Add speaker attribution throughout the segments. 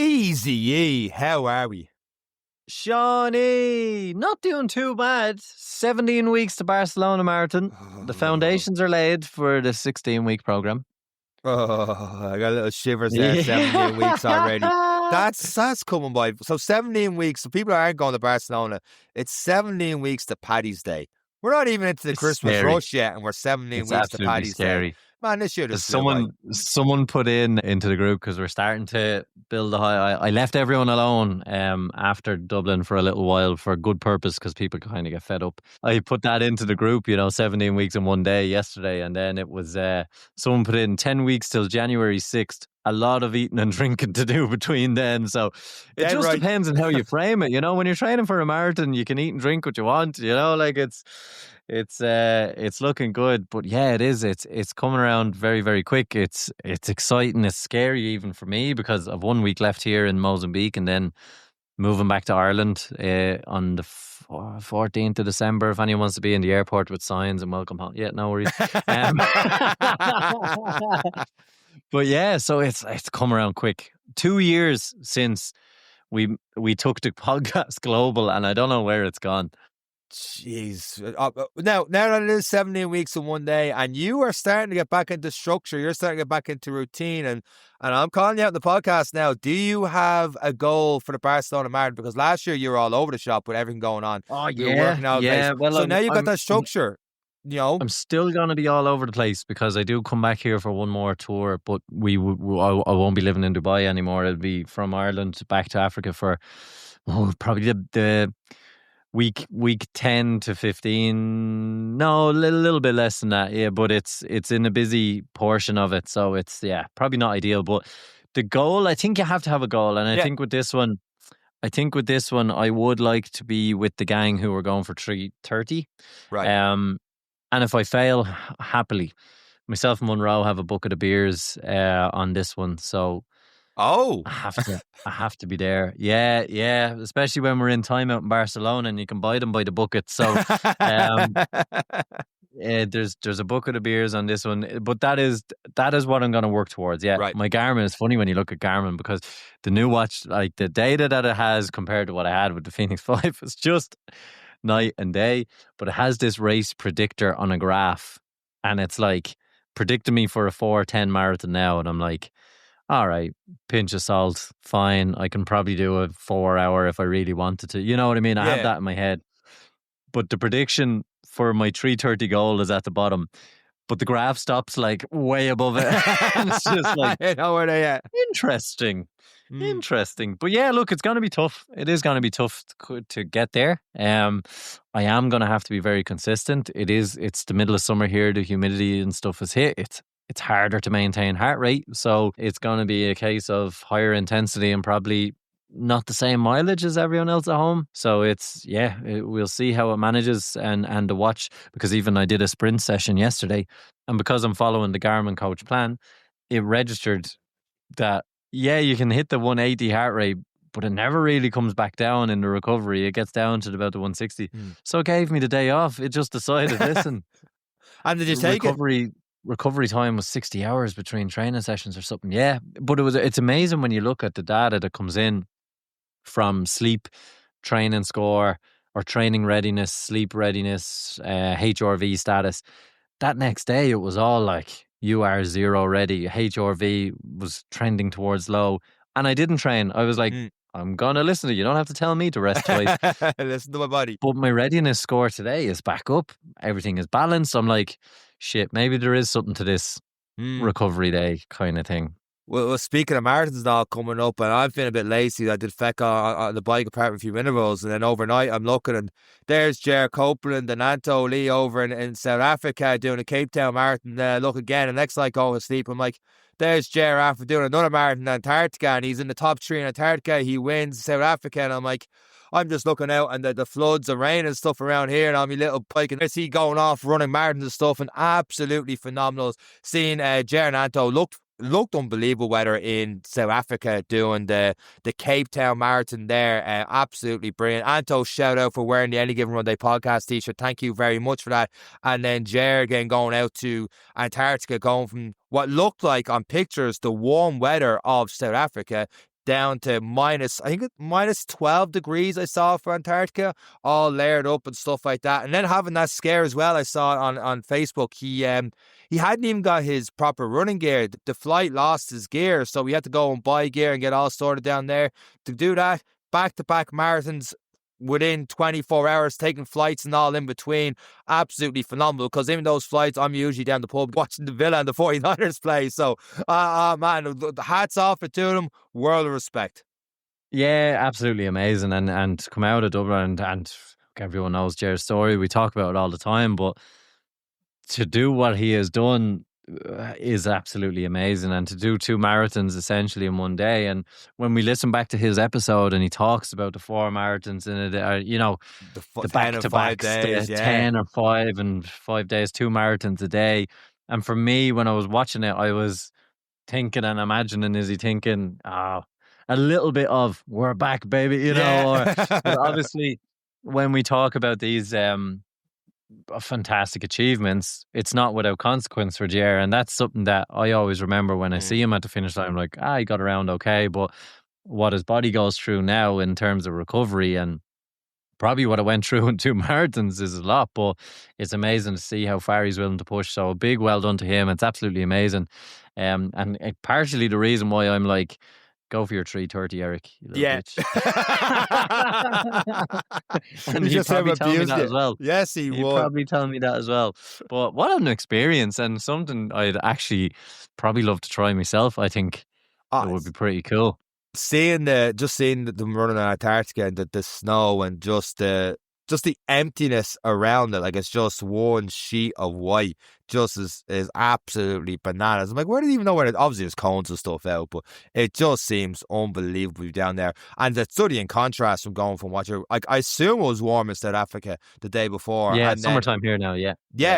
Speaker 1: Easy, how are we?
Speaker 2: Shawnee, not doing too bad. 17 weeks to Barcelona Marathon. The foundations are laid for the 16-week program.
Speaker 1: Oh, I got a little shivers there. 17 weeks already. That's coming by. So 17 weeks. So people aren't going to Barcelona. It's 17 weeks to Paddy's Day. We're not even into the
Speaker 2: It's
Speaker 1: Christmas
Speaker 2: scary.
Speaker 1: rush yet, and we're 17
Speaker 2: It's
Speaker 1: weeks to
Speaker 2: absolutely
Speaker 1: Paddy's
Speaker 2: scary.
Speaker 1: Day. Man, this year just flew by.
Speaker 2: Someone put into the group, because we're starting to build a high. I left everyone alone after Dublin for a little while for a good purpose, because people kind of get fed up. I put that into the group, 17 weeks in one day yesterday, and then it was someone put in 10 weeks till January 6th. A lot of eating and drinking to do between then, so it just depends on how you frame it. When you're training for a marathon, you can eat and drink what you want. Like it's looking good. But yeah, it is. It's coming around very, very quick. It's exciting. It's scary even for me, because I've 1 week left here in Mozambique, and then moving back to Ireland on the 14th of December. If anyone wants to be in the airport with signs and welcome home, yeah, no worries. But yeah, so it's come around quick. 2 years since we took the podcast global, and I don't know where it's gone.
Speaker 1: Jeez. Now that it is 17 weeks in one day, and you are starting to get back into structure, you're starting to get back into routine, and I'm calling you out in the podcast now. Do you have a goal for the Barcelona Marathon? Because last year you were all over the shop with everything going on.
Speaker 2: Oh,
Speaker 1: you were working out
Speaker 2: Well,
Speaker 1: so now you've got that structure.
Speaker 2: I'm still going to be all over the place, because I do come back here for one more tour, but I won't be living in Dubai anymore. It'll be from Ireland back to Africa for probably the week 10 to 15. No, a little bit less than that. Yeah, but it's in a busy portion of it, so it's probably not ideal. But the goal, I think you have to have a goal, and I think with this one, I would like to be with the gang who are going for 3:30.
Speaker 1: Right.
Speaker 2: And if I fail, happily, myself and Monroe have a bucket of beers on this one. So I have to be there. Yeah. Especially when we're in timeout in Barcelona and you can buy them by the bucket. So there's a bucket of beers on this one. But that is what I'm going to work towards. Yeah.
Speaker 1: Right.
Speaker 2: My Garmin is funny when you look at Garmin, because the new watch, like the data that it has compared to what I had with the Phoenix 5 is just night and day. But it has this race predictor on a graph, and it's like predicting me for a 4:10 marathon now, and I'm like, all right, pinch of salt, fine, I can probably do a 4 hour if I really wanted to, you know what I mean? I have that in my head. But the prediction for my 3:30 goal is at the bottom, but the graph stops like way above it. And it's just like,
Speaker 1: I know where they at.
Speaker 2: Interesting. But yeah, look, it's going to be tough. It is going to be tough to get there. I am going to have to be very consistent. It's the middle of summer here. The humidity and stuff is hit. It's harder to maintain heart rate. So it's going to be a case of higher intensity and probably not the same mileage as everyone else at home. So we'll see how it manages and the watch, because even I did a sprint session yesterday, and because I'm following the Garmin coach plan, it registered that you can hit the 180 heart rate, but it never really comes back down in the recovery. It gets down to about the 160. So it gave me the day off. It just decided, listen.
Speaker 1: And did you take it?
Speaker 2: Recovery time was 60 hours between training sessions or something. Yeah, but it's amazing when you look at the data that comes in from sleep, training score, or training readiness, sleep readiness, HRV status. That next day, it was all like, you are 0 ready. HRV was trending towards low. And I didn't train. I was like, I'm going to listen to you. You don't have to tell me to rest twice.
Speaker 1: Listen to my body.
Speaker 2: But my readiness score today is back up. Everything is balanced. I'm like, shit, maybe there is something to this recovery day kind of thing.
Speaker 1: Well, speaking of marathons now coming up, and I've been a bit lazy. I did feck on the bike apart from a few intervals, and then overnight I'm looking, and there's Ger Copeland and Anto Lee over in South Africa doing a Cape Town marathon. Look again, and next night going to sleep, I'm like, there's Ger after doing another marathon in Antarctica, and he's in the top 3 in Antarctica. He wins South Africa, and I'm like, I'm just looking out, and the floods and rain and stuff around here, and on my little bike, and there's he going off running marathons and stuff, and absolutely phenomenal. Seeing Ger and Anto looked unbelievable weather in South Africa doing the Cape Town Marathon there. Absolutely brilliant. Anto, shout out for wearing the Any Given Run Day podcast t-shirt. Thank you very much for that. And then Ger again going out to Antarctica, going from what looked like on pictures the warm weather of South Africa down to I think minus 12 degrees I saw for Antarctica, all layered up and stuff like that. And then having that scare as well, I saw on Facebook, he hadn't even got his proper running gear. The flight lost his gear, so we had to go and buy gear and get all sorted down there. To do that, back-to-back marathons within 24 hours, taking flights and all in between. Absolutely phenomenal, because in those flights, I'm usually down the pub watching the Villa and the 49ers play. So, man, the hats off to them. World of respect.
Speaker 2: Yeah, absolutely amazing. And to come out of Dublin and everyone knows Jer's story. We talk about it all the time, but to do what he has done is absolutely amazing. And to do 2 marathons essentially in one day. And when we listen back to his episode and he talks about the 4 marathons in it, you know, the back-to-backs, 10 or 5 and 5 days, 2 marathons a day. And for me, when I was watching it, I was thinking and imagining, is he thinking, a little bit of, we're back, baby, you know, or obviously when we talk about these fantastic achievements, it's not without consequence for Jer, and that's something that I always remember when I see him at the finish line. I'm like, he got around okay, but what his body goes through now in terms of recovery, and probably what I went through in 2 marathons, is a lot, but it's amazing to see how far he's willing to push. So a big well done to him. It's absolutely amazing. And partially the reason why I'm like, go for your 3:30, Eric. You bitch. And he'd probably tell me that as well.
Speaker 1: Yes, he'd
Speaker 2: probably tell me that as well. But what an experience, and something I'd actually probably love to try myself. I think it would be pretty cool.
Speaker 1: Seeing them running on Antarctica and the snow and just the emptiness around it, like it's just one sheet of white, just is absolutely bananas. I'm like, where do you even know where it? Obviously there's cones and stuff out, but it just seems unbelievably down there. And the study in contrast from going from what you're like, I assume it was warm in South Africa the day before.
Speaker 2: Yeah,
Speaker 1: and
Speaker 2: summertime here now.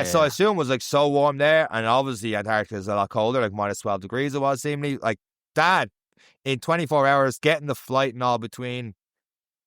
Speaker 1: So I assume it was like so warm there, and obviously Antarctica is a lot colder, like minus 12 degrees it was seemingly. Like that in 24 hours, getting the flight and all between,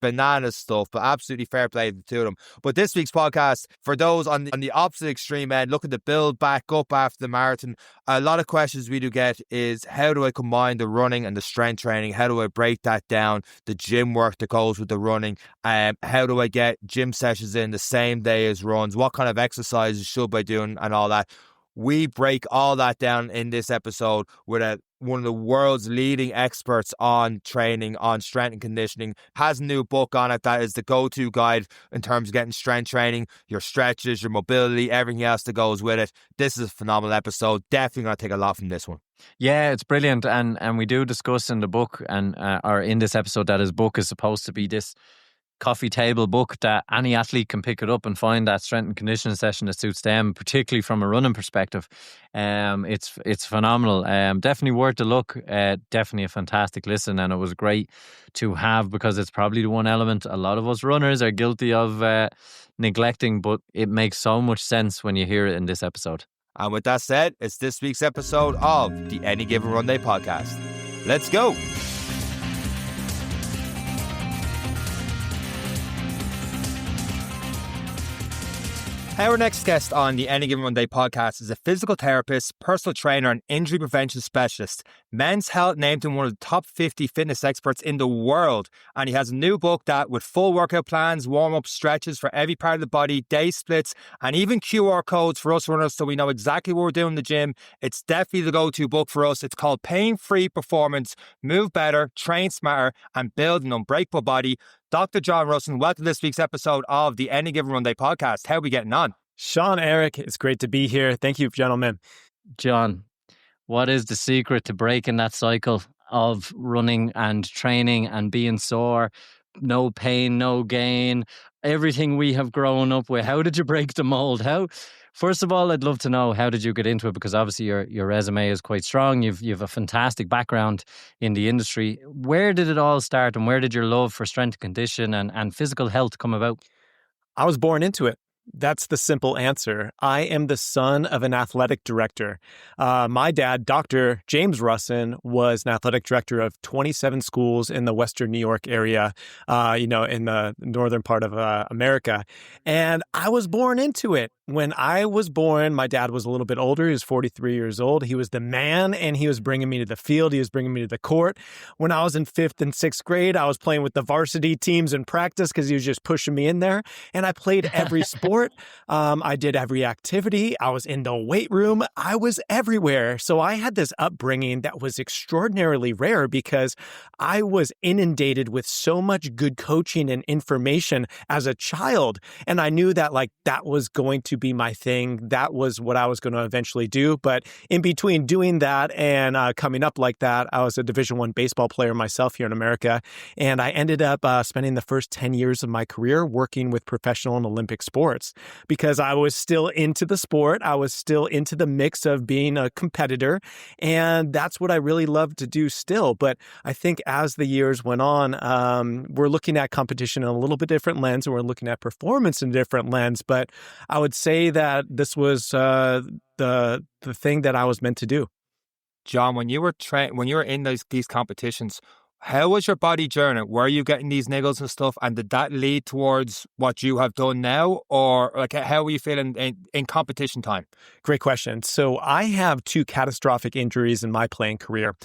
Speaker 1: banana stuff, but absolutely fair play to them. But this week's podcast, for those on the opposite extreme end, looking to build back up after the marathon, a lot of questions we do get is, how do I combine the running and the strength training? How do I break that down? The gym work that goes with the running. How do I get gym sessions in the same day as runs? What kind of exercises should I be doing and all that? We break all that down in this episode with one of the world's leading experts on training, on strength and conditioning. Has a new book on it that is the go-to guide in terms of getting strength training, your stretches, your mobility, everything else that goes with it. This is a phenomenal episode. Definitely going to take a lot from this one.
Speaker 2: Yeah, it's brilliant. And we do discuss in the book and or in this episode that his book is supposed to be this coffee table book that any athlete can pick it up and find that strength and conditioning session that suits them, particularly from a running perspective. It's phenomenal. Definitely worth a look. Definitely a fantastic listen, and it was great to have, because it's probably the one element a lot of us runners are guilty of neglecting, but it makes so much sense when you hear it in this episode.
Speaker 1: And with that said, it's this week's episode of the Any Given Run Day podcast. Let's go. Our next guest on the Any Given Run Day podcast is a physical therapist, personal trainer, and injury prevention specialist. Men's Health named him one of the top 50 fitness experts in the world. And he has a new book that, with full workout plans, warm-up stretches for every part of the body, day splits, and even QR codes for us runners so we know exactly what we're doing in the gym. It's definitely the go-to book for us. It's called Pain-Free Performance, Move Better, Train Smarter, and Build an Unbreakable Body. Dr. John Rusin, welcome to this week's episode of the Any Given Run Day podcast. How are we getting on?
Speaker 3: Sean, Eric, it's great to be here. Thank you, gentlemen.
Speaker 2: John, what is the secret to breaking that cycle of running and training and being sore? No pain, no gain, everything we have grown up with. How did you break the mold? First of all, I'd love to know, how did you get into it? Because obviously your resume is quite strong. You've a fantastic background in the industry. Where did it all start, and where did your love for strength and condition and physical health come about?
Speaker 3: I was born into it. That's the simple answer. I am the son of an athletic director. My dad, Dr. James Rusin, was an athletic director of 27 schools in the Western New York area, in the northern part of America. And I was born into it. When I was born, my dad was a little bit older. He was 43 years old. He was the man, and he was bringing me to the field. He was bringing me to the court. When I was in 5th and 6th grade, I was playing with the varsity teams in practice because he was just pushing me in there. And I played every sport. I did every activity. I was in the weight room. I was everywhere. So I had this upbringing that was extraordinarily rare because I was inundated with so much good coaching and information as a child. And I knew that that was going to be my thing. That was what I was going to eventually do. But in between doing that and coming up like that, I was a Division I baseball player myself here in America. And I ended up spending the first 10 years of my career working with professional and Olympic sports because I was still into the sport. I was still into the mix of being a competitor. And that's what I really love to do still. But I think as the years went on, we're looking at competition in a little bit different lens, and we're looking at performance in a different lens. But I would say that this was the thing that I was meant to do.
Speaker 1: John, when you were in these competitions, how was your body during it? Were you getting these niggles and stuff? And did that lead towards what you have done now? Or how were you feeling in competition time?
Speaker 3: Great question. So I have 2 catastrophic injuries in my playing career.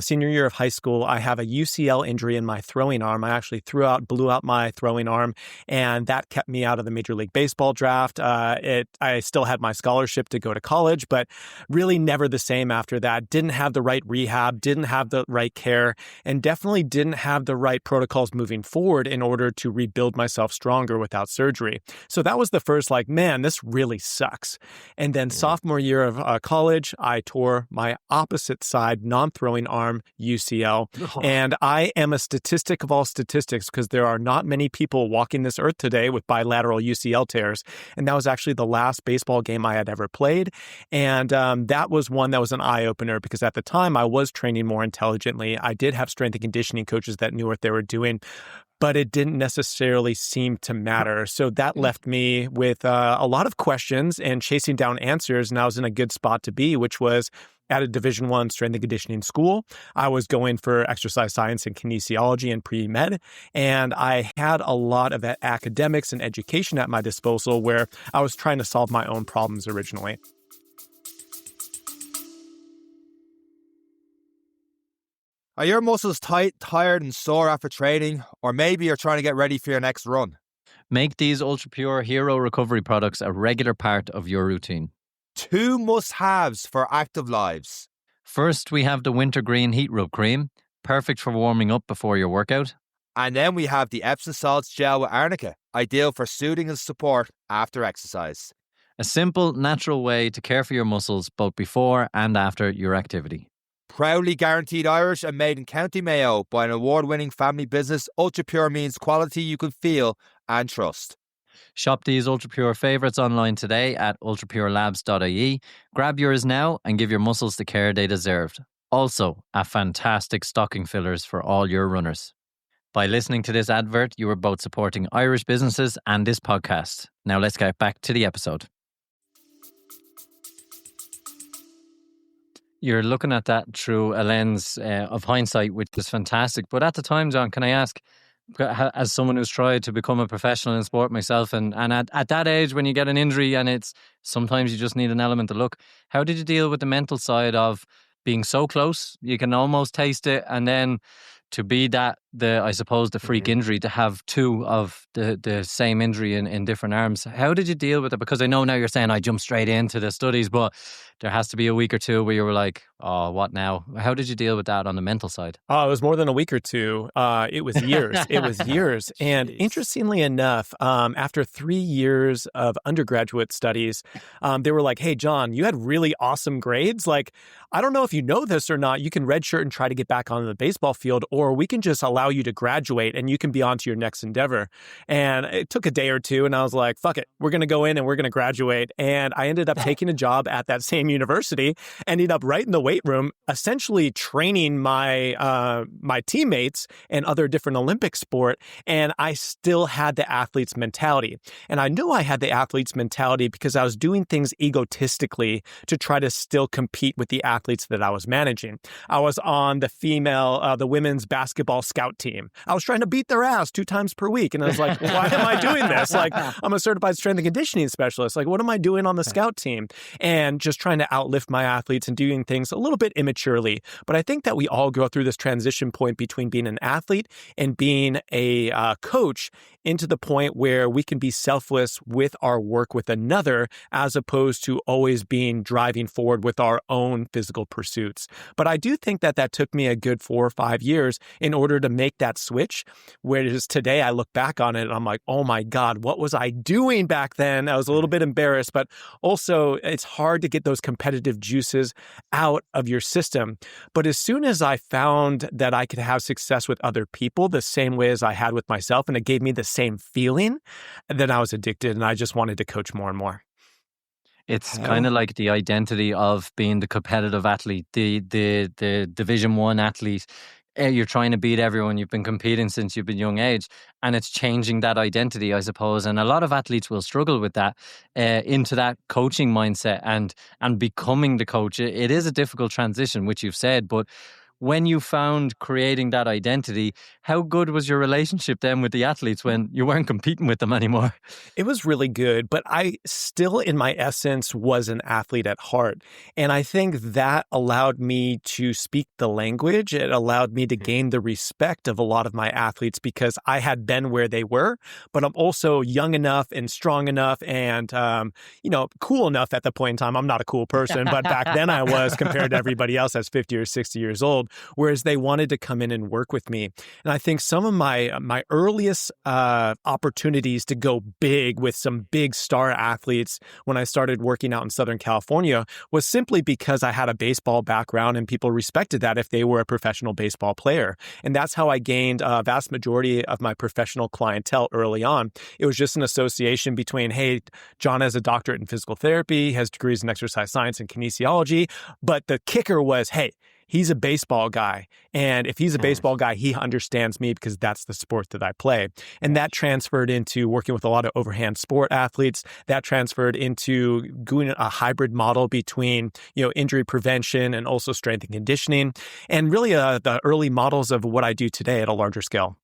Speaker 3: Senior year of high school, I have a UCL injury in my throwing arm. I actually blew out my throwing arm, and that kept me out of the Major League Baseball draft. I still had my scholarship to go to college, but really never the same after that. Didn't have the right rehab, didn't have the right care, and definitely didn't have the right protocols moving forward in order to rebuild myself stronger without surgery. So that was the first man, this really sucks. And then sophomore year of college, I tore my opposite side non-throwing arm UCL. And I am a statistic of all statistics because there are not many people walking this earth today with bilateral UCL tears. And that was actually the last baseball game I had ever played. And that was one that was an eye-opener because at the time I was training more intelligently. I did have strength and conditioning coaches that knew what they were doing, but it didn't necessarily seem to matter. So that left me with a lot of questions and chasing down answers. And I was in a good spot to be, which was at a Division I strength and conditioning school. I was going for exercise science and kinesiology and pre-med. And I had a lot of academics and education at my disposal where I was trying to solve my own problems originally.
Speaker 1: Are your muscles tight, tired and sore after training? Or maybe you're trying to get ready for your next run?
Speaker 2: Make these ultra-pure hero recovery products a regular part of your routine.
Speaker 1: 2 must-haves for active lives.
Speaker 2: First, we have the Wintergreen Heat Rub Cream, perfect for warming up before your workout.
Speaker 1: And then we have the Epsom Salts Gel with Arnica, ideal for soothing and support after exercise.
Speaker 2: A simple, natural way to care for your muscles both before and after your activity.
Speaker 1: Proudly guaranteed Irish and made in County Mayo by an award-winning family business, Ultra Pure means quality you can feel and trust.
Speaker 2: Shop these Ultra Pure favourites online today at ultrapurelabs.ie. Grab yours now and give your muscles the care they deserved. Also, a fantastic stocking fillers for all your runners. By listening to this advert, you are both supporting Irish businesses and this podcast. Now let's get back to the episode. You're looking at that through a lens of hindsight, which is fantastic. But at the time, John, can I ask, as someone who's tried to become a professional in sport myself, and at that age when you get an injury and it's sometimes you just need an element of luck, how did you deal with the mental side of being so close, you can almost taste it, and then to be the freak injury, to have 2 of the same injury in different arms? How did you deal with it? Because I know now you're saying I jumped straight into the studies, but there has to be a week or 2 where you were like, oh, what now? How did you deal with that on the mental side?
Speaker 3: It was more than a week or 2. It was years. It was years. And interestingly enough, after 3 years of undergraduate studies, they were like, hey, John, you had really awesome grades. I don't know if you know this or not, you can redshirt and try to get back onto the baseball field, or we can just allow allow you to graduate and you can be on to your next endeavor. And it took a day or two and I was like, fuck it, we're going to go in and we're going to graduate. And I ended up taking a job at that same university, ended up right in the weight room, essentially training my teammates and other different Olympic sport. And I still had the athlete's mentality. And I knew I had the athlete's mentality because I was doing things egotistically to try to still compete with the athletes that I was managing. I was on the women's basketball scout team. I was trying to beat their ass 2 times per week. And I was like, why am I doing this? Like, I'm a certified strength and conditioning specialist. Like, what am I doing on the scout team? And just trying to outlift my athletes and doing things a little bit immaturely. But I think that we all go through this transition point between being an athlete and being a coach into the point where we can be selfless with our work with another, as opposed to always being driving forward with our own physical pursuits. But I do think that took me a good 4 or 5 years in order to make that switch. Whereas today I look back on it and I'm like, oh my God, what was I doing back then? I was a little bit embarrassed, but also it's hard to get those competitive juices out of your system. But as soon as I found that I could have success with other people the same way as I had with myself, and it gave me the same feeling, then I was addicted and I just wanted to coach more and more.
Speaker 2: It's kind of like the identity of being the competitive athlete, the Division 1 athlete. You're trying to beat everyone. You've been competing since you've been young age, and it's changing that identity, I suppose. And a lot of athletes will struggle with that into that coaching mindset and becoming the coach. It is a difficult transition, which you've said, but when you found creating that identity, how good was your relationship then with the athletes when you weren't competing with them anymore?
Speaker 3: It was really good, but I still, in my essence, was an athlete at heart. And I think that allowed me to speak the language. It allowed me to gain the respect of a lot of my athletes because I had been where they were, but I'm also young enough and strong enough and, cool enough at the point in time. I'm not a cool person, but back then I was compared to everybody else that's 50 or 60 years old. Whereas they wanted to come in and work with me. And I think some of my earliest opportunities to go big with some big star athletes when I started working out in Southern California was simply because I had a baseball background and people respected that if they were a professional baseball player. And that's how I gained a vast majority of my professional clientele early on. It was just an association between, hey, John has a doctorate in physical therapy, has degrees in exercise science and kinesiology. But the kicker was, hey, he's a baseball guy. And if he's a baseball guy, he understands me because that's the sport that I play. And that transferred into working with a lot of overhand sport athletes. That transferred into doing a hybrid model between, injury prevention and also strength and conditioning. And really the early models of what I do today at a larger scale.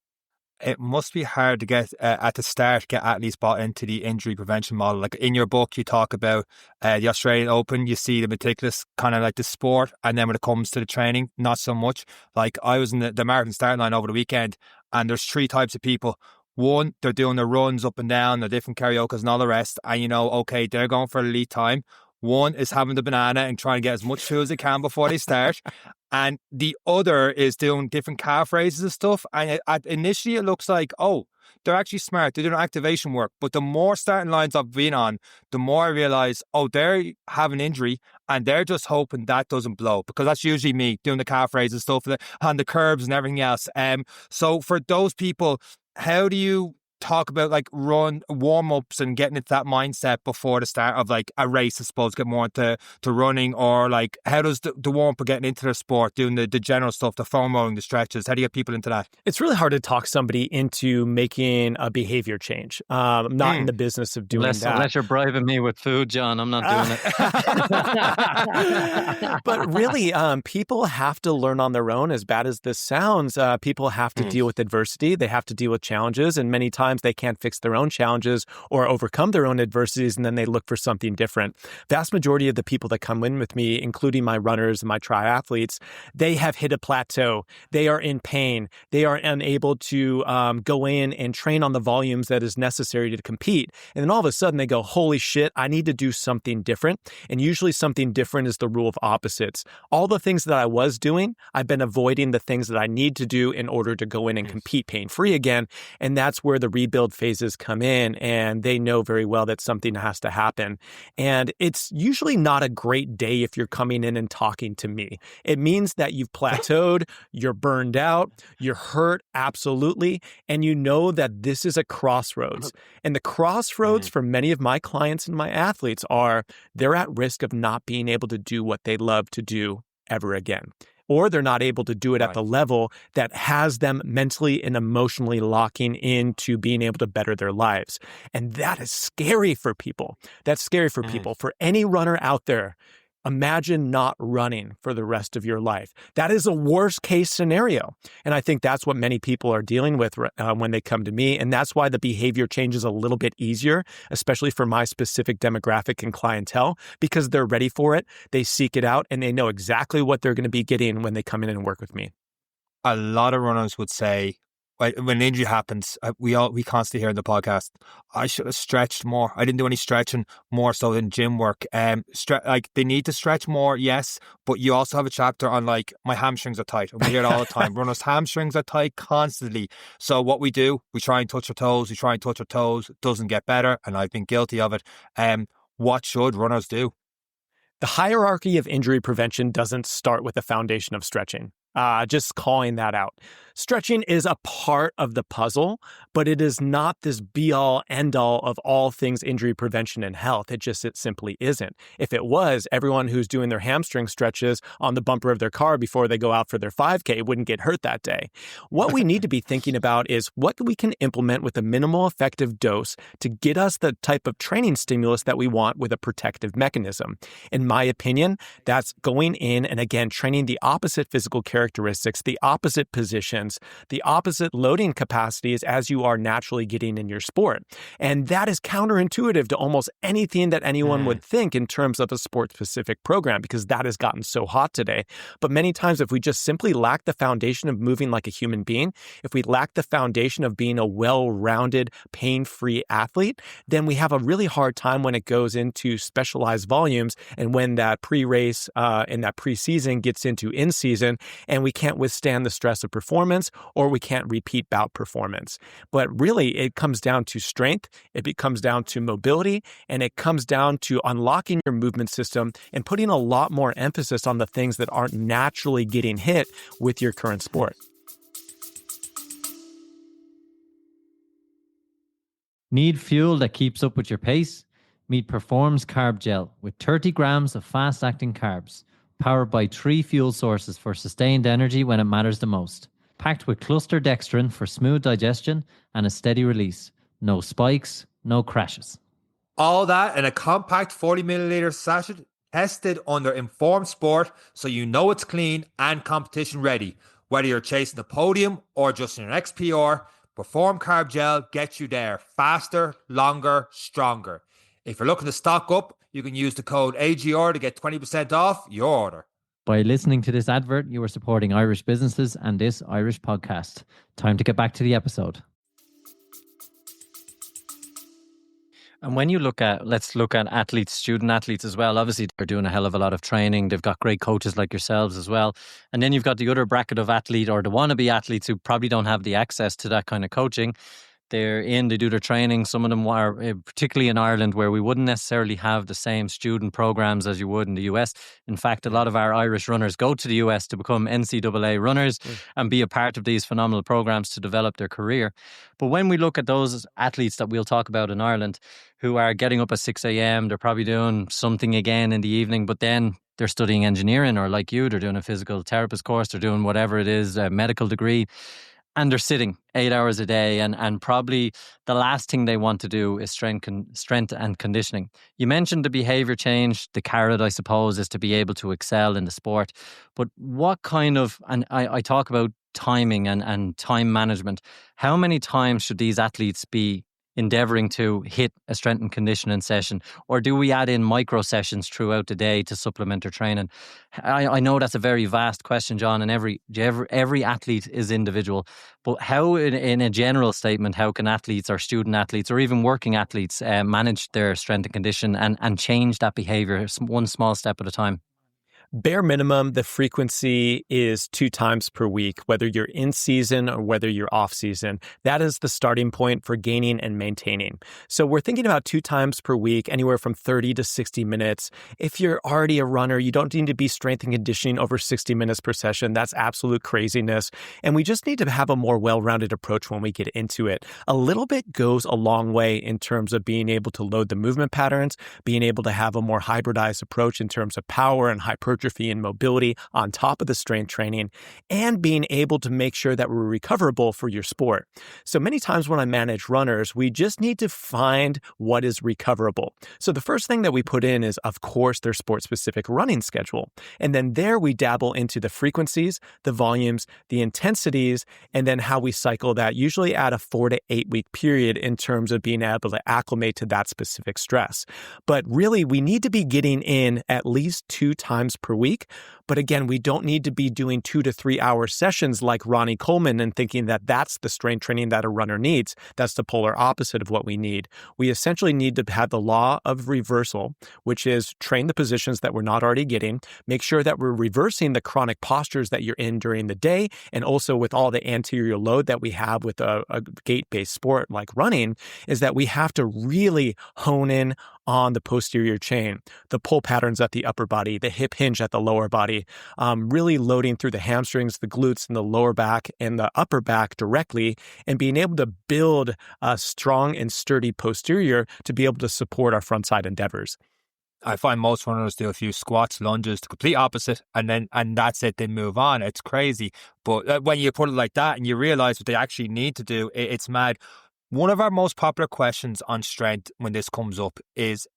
Speaker 1: It must be hard to get at the start, get athletes bought into the injury prevention model. Like in your book, you talk about the Australian Open. You see the meticulous kind of like the sport, and then when it comes to the training, not so much. Like I was in the marathon starting line over the weekend, and there's 3 types of people. One, they're doing their runs up and down, the different karaokes and all the rest, and okay, they're going for elite time. One is having the banana and trying to get as much food as they can before they start. And the other is doing different calf raises and stuff. And initially it looks like, oh, they're actually smart. They're doing activation work. But the more starting lines I've been on, the more I realize, oh, they're having injury and they're just hoping that doesn't blow. Because that's usually me doing the calf raises and stuff and the curbs and everything else. So for those people, how do you talk about like run warm-ups and getting into that mindset before the start of like a race, I suppose, get more into running, or like how does the warm-up of getting into the sport, doing the general stuff, the foam rolling, the stretches, how do you get people into that?
Speaker 3: It's really hard to talk somebody into making a behavior change. I'm not in the business of doing that.
Speaker 2: Unless you're bribing me with food, John, I'm not doing
Speaker 3: it. But really, people have to learn on their own. As bad as this sounds, people have to deal with adversity. They have to deal with challenges, and many times they can't fix their own challenges or overcome their own adversities, and then they look for something different. Vast majority of the people that come in with me, including my runners and my triathletes, they have hit a plateau. They are in pain. They are unable to go in and train on the volumes that is necessary to compete. And then all of a sudden they go, holy shit, I need to do something different. And usually something different is the rule of opposites. All the things that I was doing, I've been avoiding the things that I need to do in order to go in and compete pain-free again. And that's where the rebuild phases come in, and they know very well that something has to happen. And it's usually not a great day if you're coming in and talking to me. It means that you've plateaued, you're burned out, you're hurt, absolutely, and you know that this is a crossroads. And the crossroads for many of my clients and my athletes are they're at risk of not being able to do what they love to do ever again. Or they're not able to do it at the level that has them mentally and emotionally locking into being able to better their lives. And that is scary for people. That's scary for people. For any runner out there, imagine not running for the rest of your life. That is a worst case scenario. And I think that's what many people are dealing with when they come to me. And that's why the behavior change is a little bit easier, especially for my specific demographic and clientele, because they're ready for it. They seek it out and they know exactly what they're going to be getting when they come in and work with me.
Speaker 1: A lot of runners would say, when an injury happens, we constantly hear in the podcast, I should have stretched more. I didn't do any stretching more so than gym work. They need to stretch more, yes, but you also have a chapter on my hamstrings are tight. And we hear it all the time. Runners' hamstrings are tight constantly. So what we do, we try and touch our toes. It doesn't get better, and I've been guilty of it. What should runners do?
Speaker 3: The hierarchy of injury prevention doesn't start with the foundation of stretching. Just calling that out. Stretching is a part of the puzzle, but it is not this be-all, end-all of all things injury prevention and health. It simply isn't. If it was, everyone who's doing their hamstring stretches on the bumper of their car before they go out for their 5K wouldn't get hurt that day. What we need to be thinking about is what we can implement with a minimal effective dose to get us the type of training stimulus that we want with a protective mechanism. In my opinion, that's going in and, again, training the opposite physical characteristics, the opposite positions, the opposite loading capacities as you are naturally getting in your sport. And that is counterintuitive to almost anything that anyone would think in terms of a sport-specific program, because that has gotten so hot today. But many times, if we just simply lack the foundation of moving like a human being, if we lack the foundation of being a well-rounded, pain-free athlete, then we have a really hard time when it goes into specialized volumes and when that pre-race and that pre-season gets into in-season, and we can't withstand the stress of performance, or we can't repeat bout performance. But really, it comes down to strength, it comes down to mobility, and it comes down to unlocking your movement system and putting a lot more emphasis on the things that aren't naturally getting hit with your current sport.
Speaker 2: Need fuel that keeps up with your pace? Meet Perform's Carb Gel with 30 grams of fast-acting carbs, powered by 3 fuel sources for sustained energy when it matters the most. Packed with cluster dextrin for smooth digestion and a steady release. No spikes, no crashes.
Speaker 1: All that in a compact 40 milliliter sachet, tested under Informed Sport, so you know it's clean and competition ready. Whether you're chasing the podium or just in an XPR, Perform Carb Gel gets you there faster, longer, stronger. If you're looking to stock up, you can use the code AGR to get 20% off your order.
Speaker 2: By listening to this advert, you are supporting Irish businesses and this Irish podcast. Time to get back to the episode. And when you let's look at athletes, student athletes as well. Obviously, they're doing a hell of a lot of training. They've got great coaches like yourselves as well. And then you've got the other bracket of athlete or the wannabe athletes who probably don't have the access to that kind of coaching. They do their training. Some of them are, particularly in Ireland, where we wouldn't necessarily have the same student programs as you would in the US. In fact, a lot of our Irish runners go to the US to become NCAA runners and be a part of these phenomenal programs to develop their career. But when we look at those athletes that we'll talk about in Ireland who are getting up at 6 a.m., they're probably doing something again in the evening, but then they're studying engineering, or like you, they're doing a physical therapist course, they're doing whatever it is, a medical degree. And they're sitting 8 hours a day, and probably the last thing they want to do is strength and conditioning. You mentioned the behavior change. The carrot, I suppose, is to be able to excel in the sport. But what kind of, and I talk about timing and time management, how many times should these athletes be endeavouring to hit a strength and conditioning session, or do we add in micro sessions throughout the day to supplement their training? I know that's a very vast question, John, and every athlete is individual, but how in a general statement, how can athletes or student athletes or even working athletes manage their strength and condition and change that behaviour one small step at a time?
Speaker 3: Bare minimum, the frequency is 2 times per week, whether you're in season or whether you're off season. That is the starting point for gaining and maintaining. So we're thinking about 2 times per week, anywhere from 30 to 60 minutes. If you're already a runner, you don't need to be strength and conditioning over 60 minutes per session. That's absolute craziness. And we just need to have a more well-rounded approach when we get into it. A little bit goes a long way in terms of being able to load the movement patterns, being able to have a more hybridized approach in terms of power and hypertrophy and mobility on top of the strength training, and being able to make sure that we're recoverable for your sport. So many times when I manage runners, we just need to find what is recoverable. So the first thing that we put in is, of course, their sport-specific running schedule. And then there we dabble into the frequencies, the volumes, the intensities, and then how we cycle that, usually at a 4 to 8 week period in terms of being able to acclimate to that specific stress. But really, we need to be getting in at least 2 times per week. But again, we don't need to be doing 2 to 3 hour sessions like Ronnie Coleman and thinking that that's the strength training that a runner needs. That's the polar opposite of what we need. We essentially need to have the law of reversal, which is train the positions that we're not already getting, make sure that we're reversing the chronic postures that you're in during the day, and also with all the anterior load that we have with a gait-based sport like running, is that we have to really hone in on the posterior chain, the pull patterns at the upper body, the hip hinge at the lower body, really loading through the hamstrings, the glutes, and the lower back and the upper back directly, and being able to build a strong and sturdy posterior to be able to support our front side endeavors.
Speaker 1: I find most runners do a few squats, lunges, the complete opposite, and that's it. They move on. It's crazy. But when you put it like that and you realize what they actually need to do, it's mad. One of our most popular questions on strength when this comes up is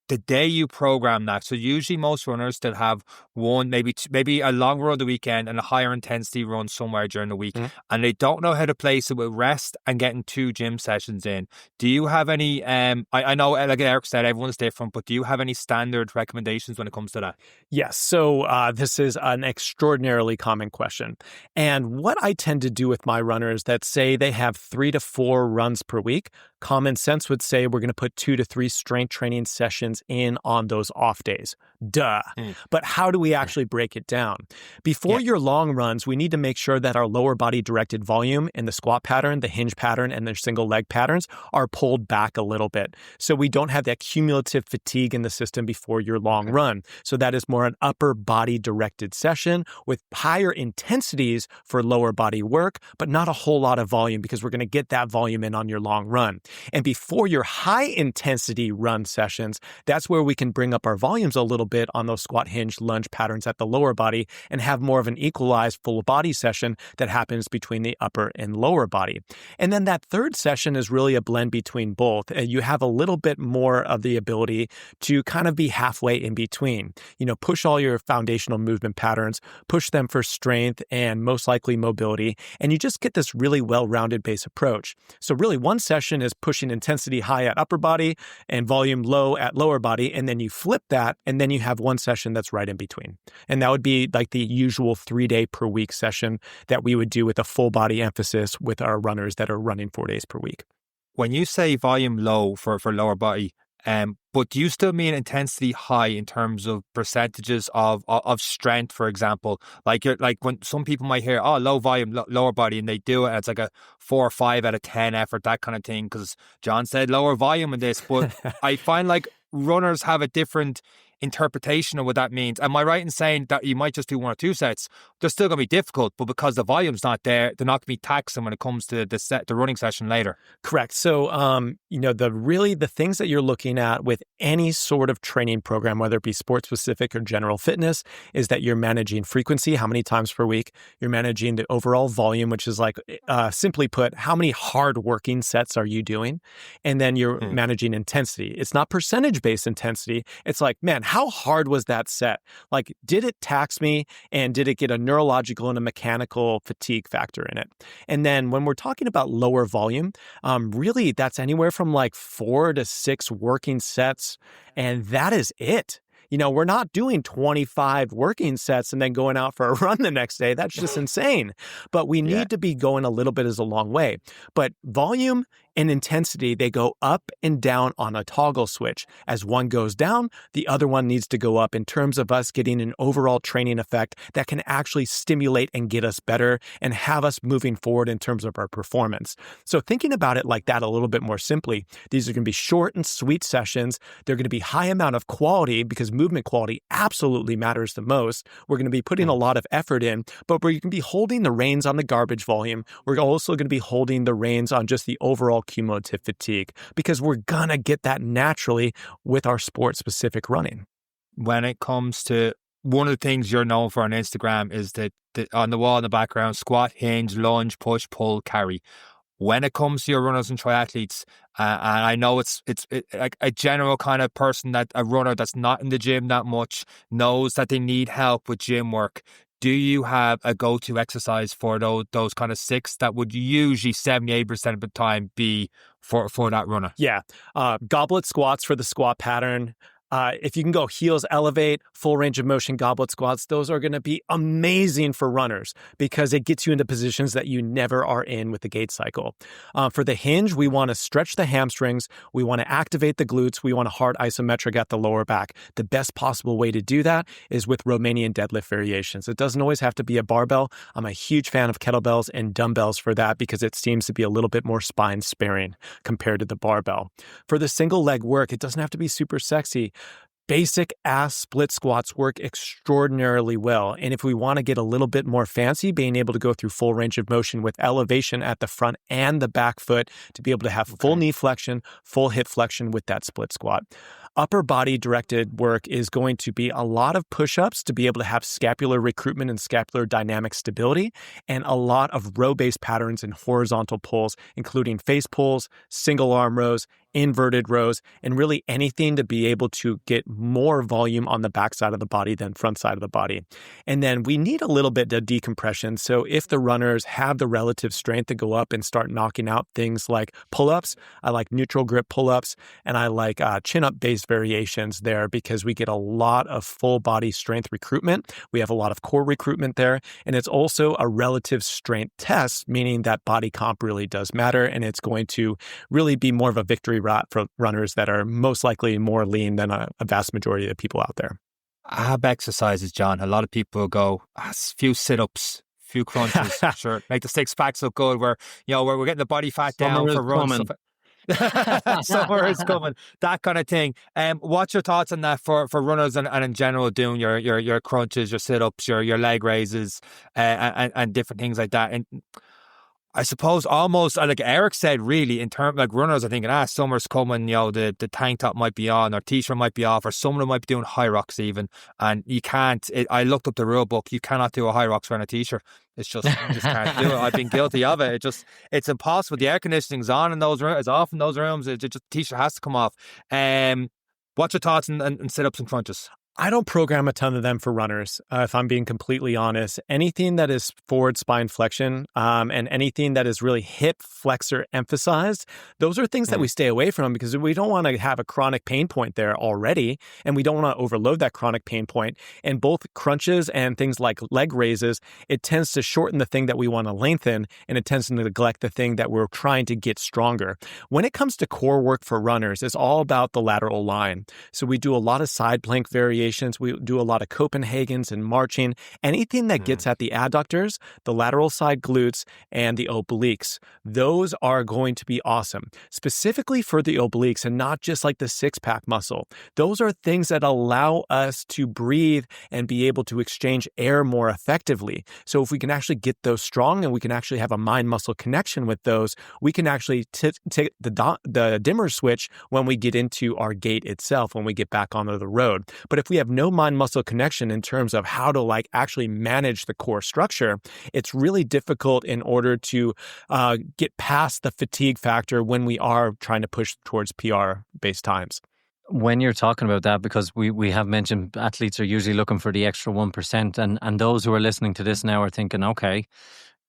Speaker 1: the day you program that. So usually most runners still have one, maybe a long run on the weekend and a higher intensity run somewhere during the week. And they don't know how to place it with rest and getting 2 gym sessions in. Do you have any, I know, like Eric said, everyone's different, but do you have any standard recommendations when it comes to that?
Speaker 3: Yes. So this is an extraordinarily common question. And what I tend to do with my runners that say they have 3 to 4 runs per week, common sense would say we're going to put 2 to 3 strength training sessions in on those off days. Duh. But how do we actually break it down? Before your long runs, we need to make sure that our lower body directed volume in the squat pattern, the hinge pattern, and the single leg patterns are pulled back a little bit. So we don't have that cumulative fatigue in the system before your long run. So that is more an upper body directed session with higher intensities for lower body work, but not a whole lot of volume because we're going to get that volume in on your long run. And before your high intensity run sessions, that's where we can bring up our volumes a little bit on those squat hinge lunge patterns at the lower body and have more of an equalized full body session that happens between the upper and lower body. And then that third session is really a blend between both. You have a little bit more of the ability to kind of be halfway in between. Push all your foundational movement patterns, push them for strength and most likely mobility, and you just get this really well-rounded base approach. So really one session is pushing intensity high at upper body and volume low at lower body, and then you flip that, and then you have one session that's right in between. And that would be like the usual 3-day per week session that we would do with a full body emphasis with our runners that are running 4 days per week.
Speaker 1: When you say volume low for lower body, but do you still mean intensity high in terms of percentages of strength, for example? Like when some people might hear, low volume, lower body, and they do it, and it's like a 4 or 5 out of 10 effort, that kind of thing, because John said lower volume in this. But I find like runners have a different interpretation of what that means. Am I right in saying that you might just do 1 or 2 sets? They're still going to be difficult, but because the volume's not there, they're not going to be taxing when it comes to the running session later.
Speaker 3: Correct. So, the things that you're looking at with any sort of training program, whether it be sport specific or general fitness, is that you're managing frequency, how many times per week, you're managing the overall volume, which is like, simply put, how many hard working sets are you doing? And then you're managing intensity. It's not percentage-based intensity. It's like, man, how hard was that set? Like, did it tax me and did it get a neurological and a mechanical fatigue factor in it? And then when we're talking about lower volume, really that's anywhere from like 4 to 6 working sets. And that is it. We're not doing 25 working sets and then going out for a run the next day. That's just insane. But we need to be going a little bit as a long way. But volume in intensity, they go up and down on a toggle switch. As one goes down, the other one needs to go up in terms of us getting an overall training effect that can actually stimulate and get us better and have us moving forward in terms of our performance. So thinking about it like that a little bit more simply, these are going to be short and sweet sessions. They're going to be high amount of quality because movement quality absolutely matters the most. We're going to be putting a lot of effort in, but we're going to be holding the reins on the garbage volume. We're also going to be holding the reins on just the overall cumulative fatigue because we're going to get that naturally with our sport-specific running.
Speaker 1: When it comes to one of the things you're known for on Instagram is that on the wall in the background, squat, hinge, lunge, push, pull, carry. When it comes to your runners and triathletes, and I know it's like a general kind of person, that a runner that's not in the gym that much knows that they need help with gym work. Do you have a go-to exercise for those kind of 6 that would usually 78% of the time be for that runner?
Speaker 3: Yeah. Goblet squats for the squat pattern. If you can go heels elevate, full range of motion goblet squats, those are going to be amazing for runners because it gets you into positions that you never are in with the gait cycle. For the hinge, we want to stretch the hamstrings. We want to activate the glutes. We want a hard isometric at the lower back. The best possible way to do that is with Romanian deadlift variations. It doesn't always have to be a barbell. I'm a huge fan of kettlebells and dumbbells for that because it seems to be a little bit more spine sparing compared to the barbell. For the single leg work, it doesn't have to be super sexy. Basic ass split squats work extraordinarily well. And if we want to get a little bit more fancy, being able to go through full range of motion with elevation at the front and the back foot to be able to have full knee flexion, full hip flexion with that split squat. Upper body directed work is going to be a lot of push-ups to be able to have scapular recruitment and scapular dynamic stability, and a lot of row-based patterns and horizontal pulls, including face pulls, single arm rows, inverted rows, and really anything to be able to get more volume on the back side of the body than front side of the body. And then we need a little bit of decompression. So if the runners have the relative strength to go up and start knocking out things like pull-ups, I like neutral grip pull-ups, and I like chin-up based variations there because we get a lot of full body strength recruitment. We have a lot of core recruitment there, and it's also a relative strength test, meaning that body comp really does matter, and it's going to really be more of a victory route for runners that are most likely more lean than a vast majority of the people out there.
Speaker 1: Ab exercises, John. A lot of people go, a few sit-ups, few crunches, sure, make the 6-packs look good. We're getting the body fat down for runs. Summer is coming, that kind of thing. What's your thoughts on that for runners and in general doing your crunches, your sit-ups, your leg raises, and different things like that? And I suppose almost like Eric said, really, in terms like runners are thinking, summer's coming, the tank top might be on, or t-shirt might be off, or someone might be doing high rocks even, and you can't. I looked up the rule book. You cannot do a high rocks wearing a t-shirt. It's just you just can't do it. I've been guilty of it. It's impossible. The air conditioning's on in those rooms. It's off in those rooms. T-shirt has to come off. What's your thoughts on sit-ups and crunches?
Speaker 3: I don't program a ton of them for runners, if I'm being completely honest. Anything that is forward spine flexion and anything that is really hip flexor emphasized, those are things that we stay away from because we don't want to have a chronic pain point there already, and we don't want to overload that chronic pain point. And both crunches and things like leg raises, it tends to shorten the thing that we want to lengthen, and it tends to neglect the thing that we're trying to get stronger. When it comes to core work for runners, it's all about the lateral line. So we do a lot of side plank variations. We do a lot of Copenhagen's and marching. Anything that gets at the adductors, the lateral side glutes, and the obliques. Those are going to be awesome. Specifically for the obliques and not just like the six-pack muscle. Those are things that allow us to breathe and be able to exchange air more effectively. So if we can actually get those strong and we can actually have a mind-muscle connection with those, we can actually take the dimmer switch when we get into our gait itself, when we get back onto the road. But if we have no mind-muscle connection in terms of how to actually manage the core structure, it's really difficult in order to get past the fatigue factor when we are trying to push towards PR-based times.
Speaker 2: When you're talking about that, because we have mentioned athletes are usually looking for the extra 1%, and those who are listening to this now are thinking, okay,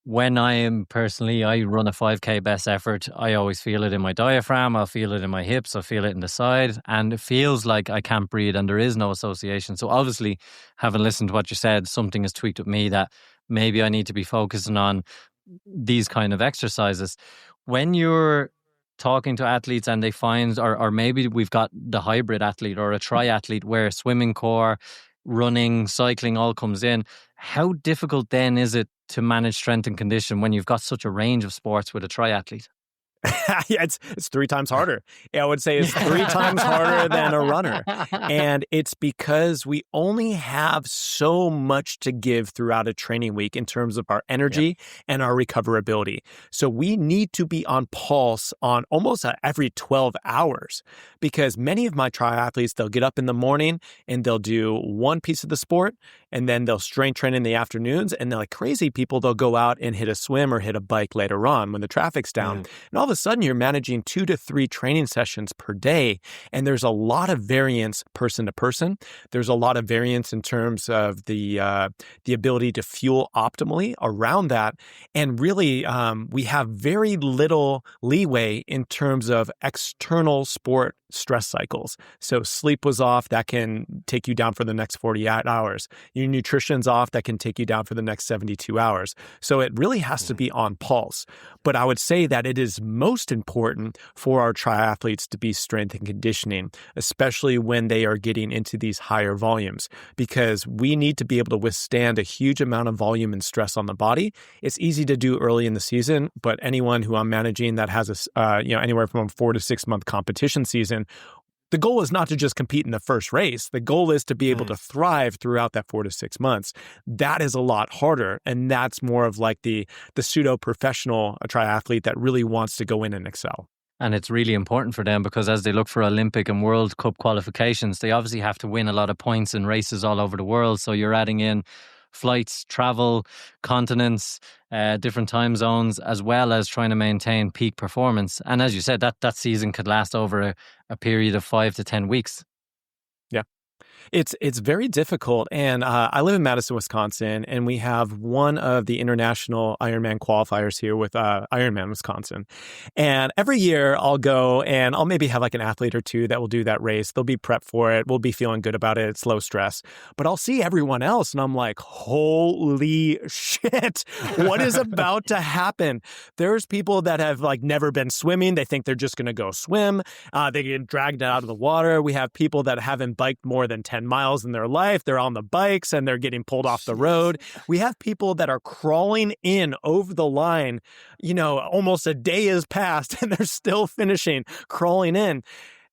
Speaker 2: when I run a 5K best effort, I always feel it in my diaphragm, I'll feel it in my hips, I'll feel it in the side, and it feels like I can't breathe and there is no association. So obviously, having listened to what you said, something has tweaked with me that maybe I need to be focusing on these kind of exercises. When you're talking to athletes and they find, or maybe we've got the hybrid athlete or a triathlete where swimming core, running, cycling all comes in. How difficult then is it to manage strength and condition when you've got such a range of sports with a triathlete?
Speaker 3: Yeah, it's 3 times harder. I would say it's 3 times harder than a runner. And it's because we only have so much to give throughout a training week in terms of our energy and our recoverability. So we need to be on pulse on almost every 12 hours, because many of my triathletes, they'll get up in the morning and they'll do one piece of the sport, and then they'll strength train in the afternoons. And they're like crazy people, they'll go out and hit a swim or hit a bike later on when the traffic's down. And all of a sudden, you're managing 2 to 3 training sessions per day. And there's a lot of variance person to person. There's a lot of variance in terms of the ability to fuel optimally around that. And really, we have very little leeway in terms of external sport stress cycles. So sleep was off, that can take you down for the next 48 hours. Your nutrition's off, that can take you down for the next 72 hours. So it really has to be on pulse. But I would say that it is most important for our triathletes to be strength and conditioning, especially when they are getting into these higher volumes, because we need to be able to withstand a huge amount of volume and stress on the body. It's easy to do early in the season, but anyone who I'm managing that has anywhere from a 4 to 6 month competition season, the goal is not to just compete in the first race. The goal is to be able to thrive throughout that 4 to 6 months. That is a lot harder. And that's more of like the pseudo-professional triathlete that really wants to go in and excel.
Speaker 2: And it's really important for them because as they look for Olympic and World Cup qualifications, they obviously have to win a lot of points in races all over the world. So you're adding in flights, travel, continents, different time zones, as well as trying to maintain peak performance. And as you said, that season could last over a period of 5 to 10 weeks.
Speaker 3: Yeah. It's very difficult. And I live in Madison, Wisconsin, and we have one of the international Ironman qualifiers here with Ironman Wisconsin. And every year I'll go and I'll maybe have like an athlete or two that will do that race. They'll be prepped for it. We'll be feeling good about it. It's low stress. But I'll see everyone else and I'm like, holy shit, what is about to happen? There's people that have like never been swimming. They think they're just going to go swim. They get dragged out of the water. We have people that haven't biked more than 10 miles in their life. They're on the bikes and they're getting pulled off the road. We have people that are crawling in over the line, almost a day has passed and they're still finishing, crawling in.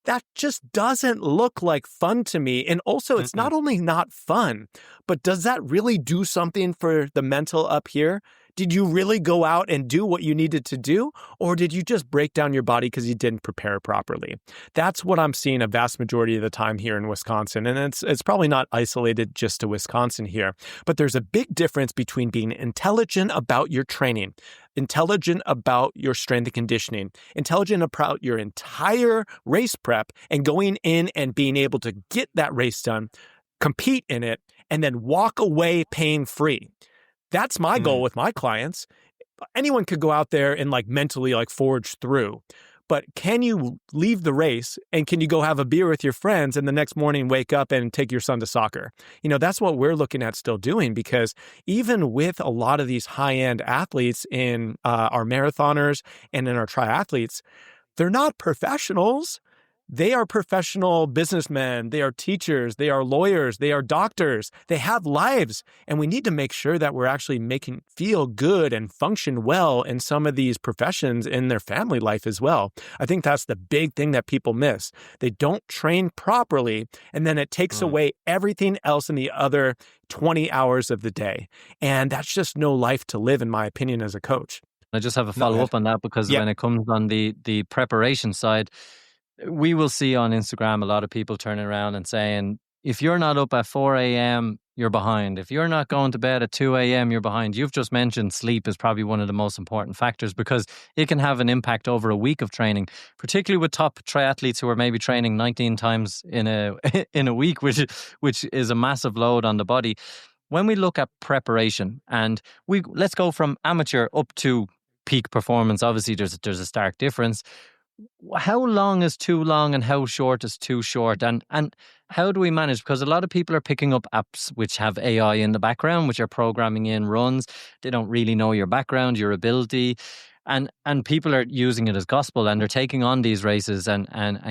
Speaker 3: That just doesn't look like fun to me. And also, it's not only not fun, but does that really do something for the mental up here? Did you really go out and do what you needed to do? Or did you just break down your body because you didn't prepare properly? That's what I'm seeing a vast majority of the time here in Wisconsin. And it's probably not isolated just to Wisconsin here. But there's a big difference between being intelligent about your training, intelligent about your strength and conditioning, intelligent about your entire race prep, and going in and being able to get that race done, compete in it, and then walk away pain-free. That's my goal with my clients. Anyone could go out there and mentally forge through. But can you leave the race and can you go have a beer with your friends and the next morning wake up and take your son to soccer? That's what we're looking at still doing, because even with a lot of these high-end athletes in our marathoners and in our triathletes, they're not professionals. They are professional businessmen. They are teachers. They are lawyers. They are doctors. They have lives. And we need to make sure that we're actually making feel good and function well in some of these professions in their family life as well. I think that's the big thing that people miss. They don't train properly, and then it takes away everything else in the other 20 hours of the day. And that's just no life to live, in my opinion, as a coach.
Speaker 2: I just have a follow-up on that because when it comes on the preparation side, we will see on Instagram a lot of people turning around and saying, if you're not up at 4 a.m., you're behind. If you're not going to bed at 2 a.m., you're behind. You've just mentioned sleep is probably one of the most important factors because it can have an impact over a week of training, particularly with top triathletes who are maybe training 19 times in a week, which is a massive load on the body. When we look at preparation, and let's go from amateur up to peak performance, obviously there's a stark difference. How long is too long and how short is too short? And how do we manage? Because a lot of people are picking up apps which have AI in the background, which are programming in runs. They don't really know your background, your ability. And people are using it as gospel, and they're taking on these races and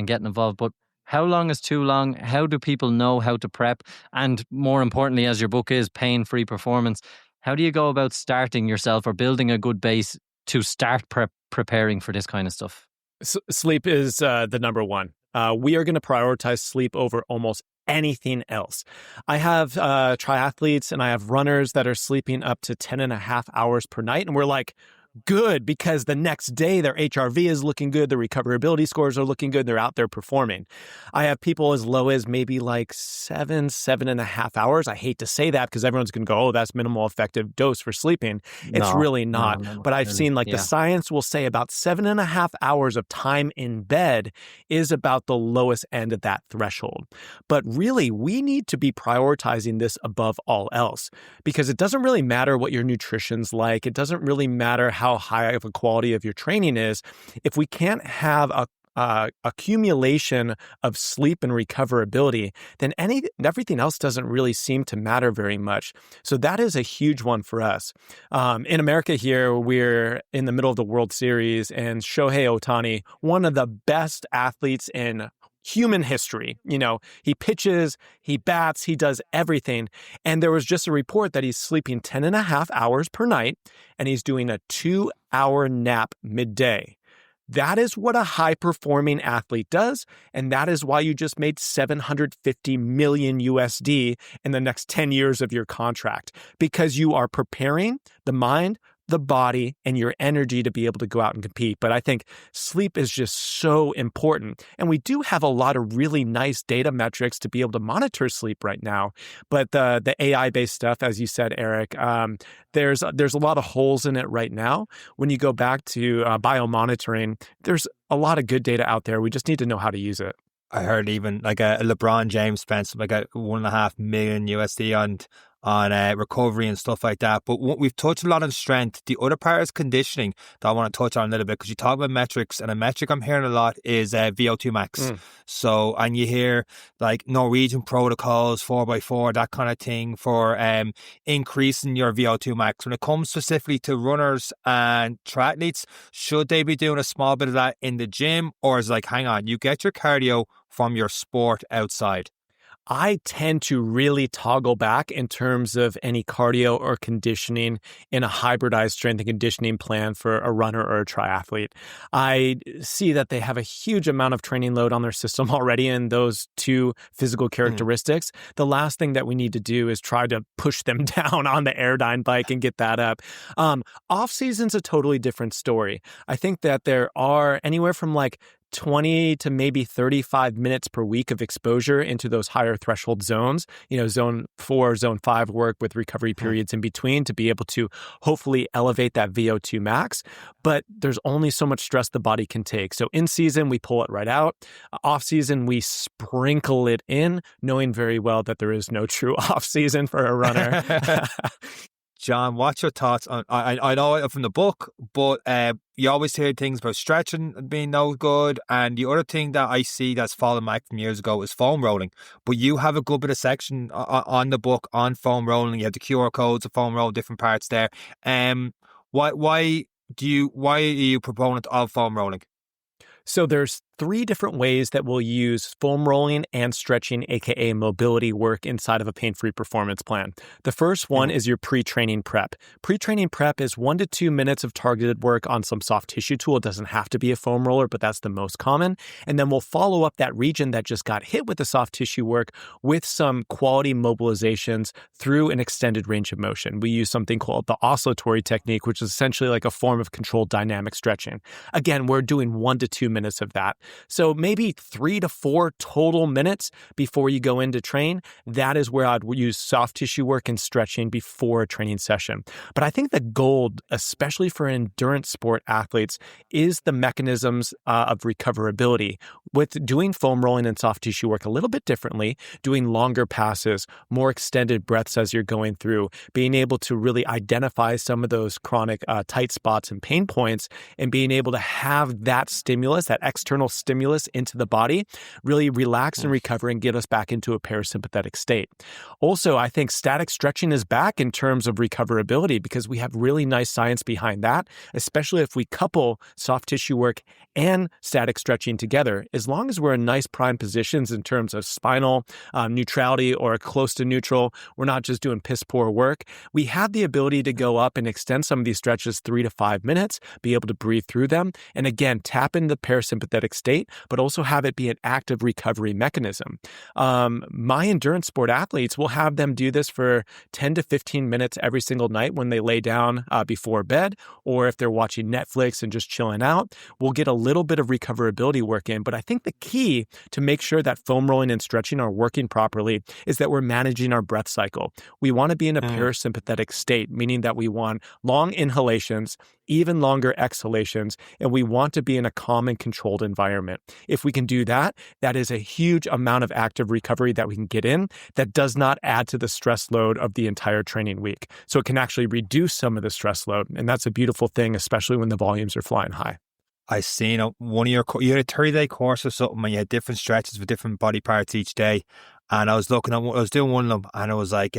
Speaker 2: getting involved. But how long is too long? How do people know how to prep? And more importantly, as your book is Pain-Free Performance, how do you go about starting yourself or building a good base to start preparing for this kind of stuff?
Speaker 3: Sleep is the number one. We are going to prioritize sleep over almost anything else. I have triathletes and I have runners that are sleeping up to 10 and a half hours per night. And we're like, good, because the next day their HRV is looking good, the recoverability scores are looking good, they're out there performing. I have people as low as maybe like 7.5 hours. I hate to say that because everyone's going to go, oh, that's minimal effective dose for sleeping. It's really not. But I've seen the science will say about 7.5 hours of time in bed is about the lowest end of that threshold. But really, we need to be prioritizing this above all else, because it doesn't really matter what your nutrition's like. It doesn't really matter how high of a quality of your training is. If we can't have a accumulation of sleep and recoverability, then everything else doesn't really seem to matter very much. So that is a huge one for us. In America here, we're in the middle of the World Series, and Shohei Ohtani, one of the best athletes in human history. He pitches, he bats, he does everything. And there was just a report that he's sleeping 10.5 hours per night, and he's doing a 2-hour nap midday. That is what a high-performing athlete does, and that is why you just made $750 million USD in the next 10 years of your contract, because you are preparing the mind, the body, and your energy to be able to go out and compete. But I think sleep is just so important. And we do have a lot of really nice data metrics to be able to monitor sleep right now. But the AI-based stuff, as you said, Eric, there's a lot of holes in it right now. When you go back to biomonitoring, there's a lot of good data out there. We just need to know how to use it.
Speaker 1: I heard even like a LeBron James spent like a $1.5 million USD on recovery and stuff like that. But we've touched a lot on strength. The other part is conditioning that I want to touch on a little bit, because you talk about metrics, and a metric I'm hearing a lot is VO2 max. So, and you hear like Norwegian protocols, 4x4, that kind of thing for increasing your VO2 max. When it comes specifically to runners and triathletes, should they be doing a small bit of that in the gym, or is it like, hang on, you get your cardio from your sport outside?
Speaker 3: I tend to really toggle back in terms of any cardio or conditioning in a hybridized strength and conditioning plan for a runner or a triathlete. I see that they have a huge amount of training load on their system already in those two physical characteristics. The last thing that we need to do is try to push them down on the Airdyne bike and get that up. Off season's a totally different story. I think that there are anywhere from like 20 to maybe 35 minutes per week of exposure into those higher threshold zones, zone 4, zone 5 work with recovery periods in between to be able to hopefully elevate that VO2 max. But there's only so much stress the body can take. So in season, we pull it right out. Off season, we sprinkle it in, knowing very well that there is no true off season for a runner.
Speaker 1: John, what's your thoughts on, I know it from the book, but you always hear things about stretching being no good, and the other thing that I see that's fallen back from years ago is foam rolling. But you have a good bit of section on the book on foam rolling. You have the QR codes of foam roll, different parts there. Why are you a proponent of foam rolling?
Speaker 3: So there's 3 different ways that we'll use foam rolling and stretching, aka mobility work, inside of a pain-free performance plan. The first one is your pre-training prep. Pre-training prep is 1 to 2 minutes of targeted work on some soft tissue tool. It doesn't have to be a foam roller, but that's the most common. And then we'll follow up that region that just got hit with the soft tissue work with some quality mobilizations through an extended range of motion. We use something called the oscillatory technique, which is essentially like a form of controlled dynamic stretching. Again, we're doing 1 to 2 minutes of that. So maybe 3 to 4 total minutes before you go in to train. That is where I'd use soft tissue work and stretching before a training session. But I think the gold, especially for endurance sport athletes, is the mechanisms of recoverability. With doing foam rolling and soft tissue work a little bit differently, doing longer passes, more extended breaths as you're going through, being able to really identify some of those chronic tight spots and pain points, and being able to have that stimulus, that external stimulus into the body, really relax and recover and get us back into a parasympathetic state. Also, I think static stretching is back in terms of recoverability because we have really nice science behind that, especially if we couple soft tissue work and static stretching together. As long as we're in nice prime positions in terms of spinal neutrality or close to neutral, we're not just doing piss poor work. We have the ability to go up and extend some of these stretches 3 to 5 minutes, be able to breathe through them, and again, tap into the parasympathetic state, but also have it be an active recovery mechanism. My endurance sport athletes will have them do this for 10 to 15 minutes every single night when they lay down before bed, or if they're watching Netflix and just chilling out. We'll get a little bit of recoverability work in, but I think the key to make sure that foam rolling and stretching are working properly is that we're managing our breath cycle. We want to be in a parasympathetic state, meaning that we want long inhalations, even longer exhalations, and we want to be in a calm and controlled environment. If we can do that, that is a huge amount of active recovery that we can get in that does not add to the stress load of the entire training week. So it can actually reduce some of the stress load, and that's a beautiful thing, especially when the volumes are flying high.
Speaker 1: I seen one of you had a 30-day course or something, and you had different stretches for different body parts each day. And I was doing one of them, and it was like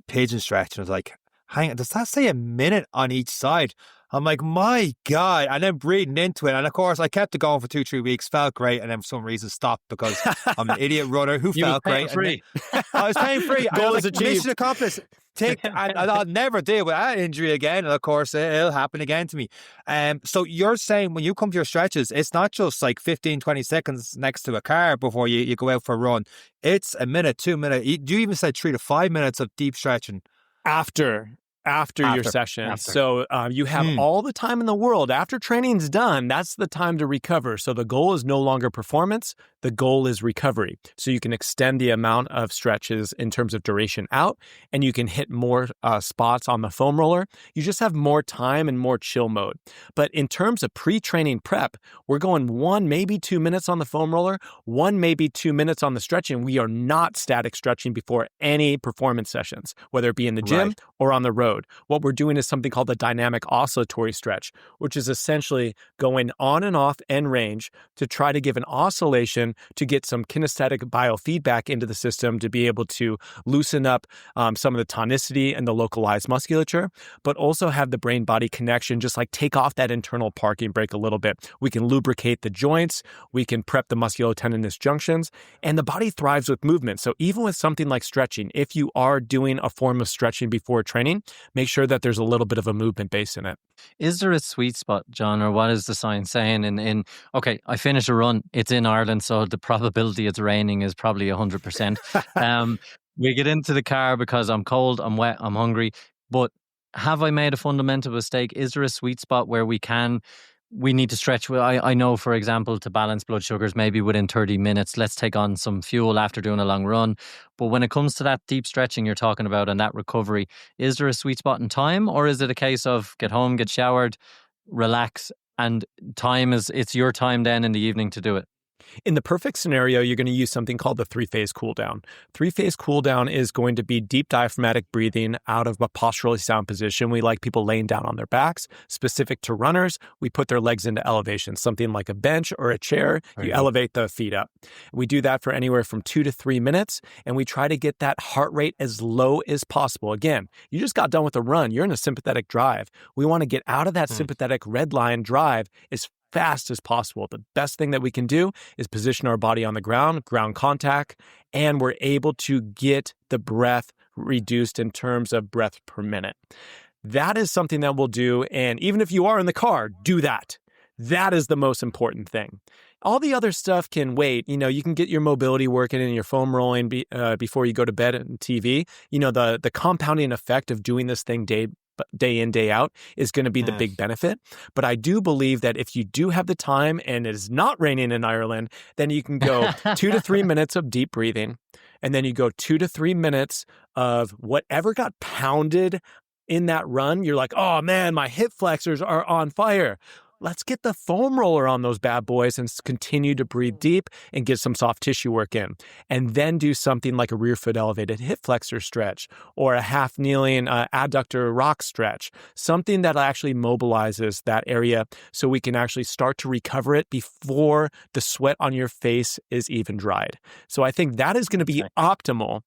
Speaker 1: pigeon stretch, and I was like, hang on, does that say a minute on each side? I'm like, my God. And then breathing into it. And of course, I kept it going for 2-3 weeks, felt great. And then for some reason stopped because I'm an idiot runner who felt great.
Speaker 2: Free.
Speaker 1: I was paying free.
Speaker 3: Goal is achieved.
Speaker 1: Mission accomplished. And I'll never deal with that injury again. And of course, it'll happen again to me. So you're saying when you come to your stretches, it's not just like 15, 20 seconds next to a car before you go out for a run. It's a minute, 2 minutes. You even said 3 to 5 minutes of deep stretching.
Speaker 3: After your session.
Speaker 2: After.
Speaker 3: So you have all the time in the world. After training's done, that's the time to recover. So the goal is no longer performance. The goal is recovery. So you can extend the amount of stretches in terms of duration out, and you can hit more spots on the foam roller. You just have more time and more chill mode. But in terms of pre-training prep, we're going 1, maybe 2 minutes on the foam roller, 1, maybe 2 minutes on the stretching. We are not static stretching before any performance sessions, whether it be in the gym or on the road. What we're doing is something called the dynamic oscillatory stretch, which is essentially going on and off end range to try to give an oscillation to get some kinesthetic biofeedback into the system to be able to loosen up some of the tonicity and the localized musculature, but also have the brain-body connection, just like take off that internal parking brake a little bit. We can lubricate the joints, we can prep the musculotendinous junctions, and the body thrives with movement. So even with something like stretching, if you are doing a form of stretching before training, make sure that there's a little bit of a movement base in it.
Speaker 2: Is there a sweet spot, John, or what is the science saying? Okay, I finish a run, it's in Ireland, so the probability it's raining is probably 100%. We get into the car because I'm cold, I'm wet, I'm hungry, but have I made a fundamental mistake? Is there a sweet spot where we need to stretch? I know, for example, to balance blood sugars, maybe within 30 minutes, let's take on some fuel after doing a long run. But when it comes to that deep stretching you're talking about and that recovery, is there a sweet spot in time, or is it a case of get home, get showered, relax, and it's your time then in the evening to do it?
Speaker 3: In the perfect scenario, you're going to use something called the 3-phase cool down. 3-phase cool down is going to be deep diaphragmatic breathing out of a posturally sound position. We like people laying down on their backs. Specific to runners, we put their legs into elevation, something like a bench or a chair. You elevate the feet up. We do that for anywhere from 2 to 3 minutes, and we try to get that heart rate as low as possible. Again, you just got done with a run. You're in a sympathetic drive. We want to get out of that sympathetic red line drive as fast as possible. The best thing that we can do is position our body on the ground contact, and we're able to get the breath reduced in terms of breath per minute. That is something that we'll do, and even if you are in the car, do that. That is the most important thing. All the other stuff can wait. You can get your mobility working and your foam rolling before you go to bed and TV. The compounding effect of doing this thing day in, day out is going to be the big benefit. But I do believe that if you do have the time and it is not raining in Ireland, then you can go 2 to 3 minutes of deep breathing. And then you go 2 to 3 minutes of whatever got pounded in that run. You're like, oh man, my hip flexors are on fire. let's get the foam roller on those bad boys and continue to breathe deep and get some soft tissue work in. And then do something like a rear foot elevated hip flexor stretch or a half kneeling adductor rock stretch, something that actually mobilizes that area so we can actually start to recover it before the sweat on your face is even dried. So I think that is going to be optimal.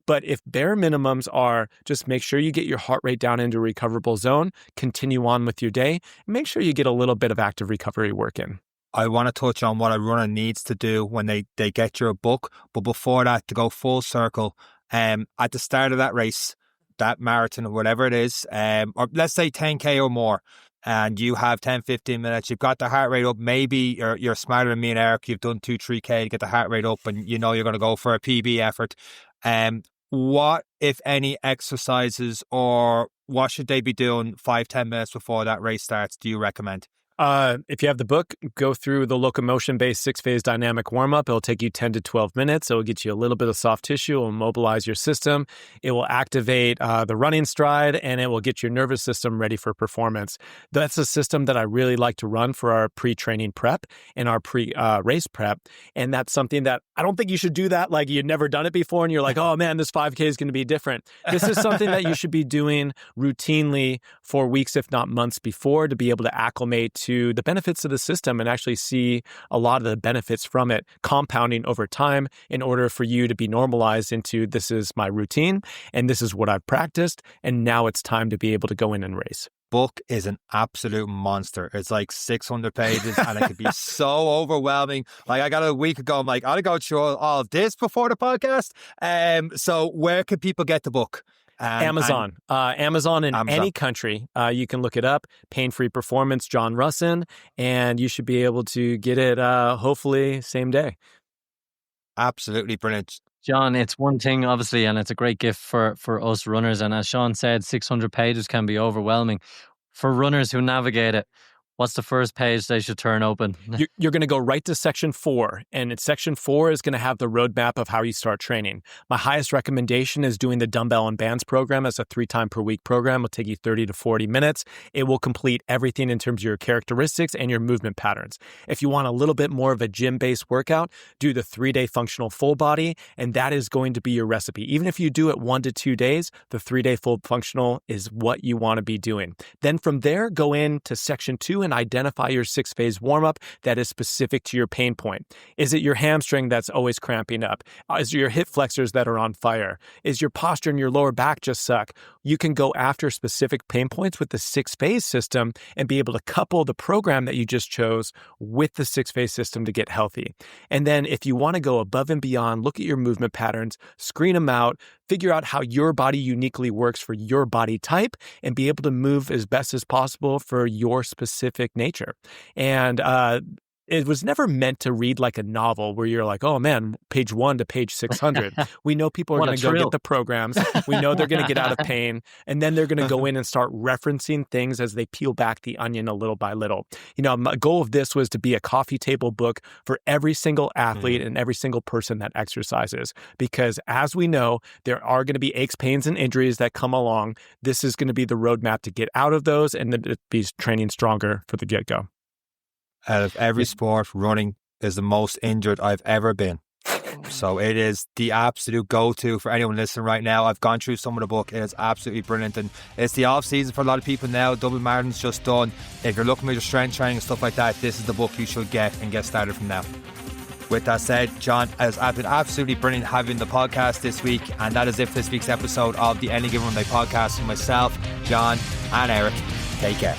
Speaker 3: But if bare minimums are just make sure you get your heart rate down into a recoverable zone, continue on with your day, and make sure you get a little bit of active recovery work in.
Speaker 1: I want to touch on what a runner needs to do when they get your book. But before that, to go full circle, at the start of that race, that marathon or whatever it is, or let's say 10K or more, and you have 10, 15 minutes, you've got the heart rate up, maybe you're smarter than me and Eric, you've done 2-3K to get the heart rate up and you know you're going to go for a PB effort. What, if any, exercises or what should they be doing 5-10 minutes before that race starts do you recommend?
Speaker 3: If you have the book, go through the locomotion-based 6-phase dynamic warm-up. It'll take you 10 to 12 minutes. It'll get you a little bit of soft tissue. It will mobilize your system. It will activate the running stride, and it will get your nervous system ready for performance. That's a system that I really like to run for our pre-training prep and our pre-race prep. And that's something that I don't think you should do that like you've never done it before and you're like, oh man, this 5K is going to be different. This is something that you should be doing routinely for weeks, if not months before, to be able to acclimate to the benefits of the system and actually see a lot of the benefits from it compounding over time in order for you to be normalized into this is my routine and this is what I've practiced and now it's time to be able to go in and race.
Speaker 1: Book is an absolute monster. It's like 600 pages and it can be so overwhelming. Like I got a week ago, I'm like, I'll go through all of this before the podcast. So where can people get the book?
Speaker 3: Amazon in any country. You can look it up, Pain-Free Performance, John Rusin, and you should be able to get it hopefully same day.
Speaker 1: Absolutely brilliant.
Speaker 2: John, it's one thing, obviously, and it's a great gift for us runners. And as Sean said, 600 pages can be overwhelming. For runners who navigate it, what's the first page they should turn open?
Speaker 3: You're going to go right to section 4, and section 4 is going to have the roadmap of how you start training. My highest recommendation is doing the dumbbell and bands program as a 3-time per week program. It'll take you 30 to 40 minutes. It will complete everything in terms of your characteristics and your movement patterns. If you want a little bit more of a gym-based workout, do the 3-day functional full body, and that is going to be your recipe. Even if you do it 1 to 2 days, the 3-day full functional is what you want to be doing. Then from there, go into section 2 and identify your 6-phase warm-up that is specific to your pain point. Is it your hamstring that's always cramping up? Is it your hip flexors that are on fire? Is your posture and your lower back just suck? You can go after specific pain points with the 6-phase system and be able to couple the program that you just chose with the 6-phase system to get healthy. And then if you want to go above and beyond, look at your movement patterns, screen them out, figure out how your body uniquely works for your body type, and be able to move as best as possible for your specific nature. And it was never meant to read like a novel where you're like, oh man, page 1 to page 600. We know people are going to go get the programs. We know they're going to get out of pain. And then they're going to go in and start referencing things as they peel back the onion a little by little. You know, my goal of this was to be a coffee table book for every single athlete and every single person that exercises. Because as we know, there are going to be aches, pains, and injuries that come along. This is going to be the roadmap to get out of those and then be training stronger for the get-go.
Speaker 1: Out of every sport, running is the most injured I've ever been. So it is the absolute go-to for anyone listening right now. I've gone through some of the book. It is absolutely brilliant. And it's the off-season for a lot of people now. Dublin Marathon's just done. If you're looking at your strength training and stuff like that, this is the book you should get and get started from now. With that said, John, it's been absolutely brilliant having the podcast this week. And that is it for this week's episode of the Any Given Monday podcast with myself, John, and Eric. Take care.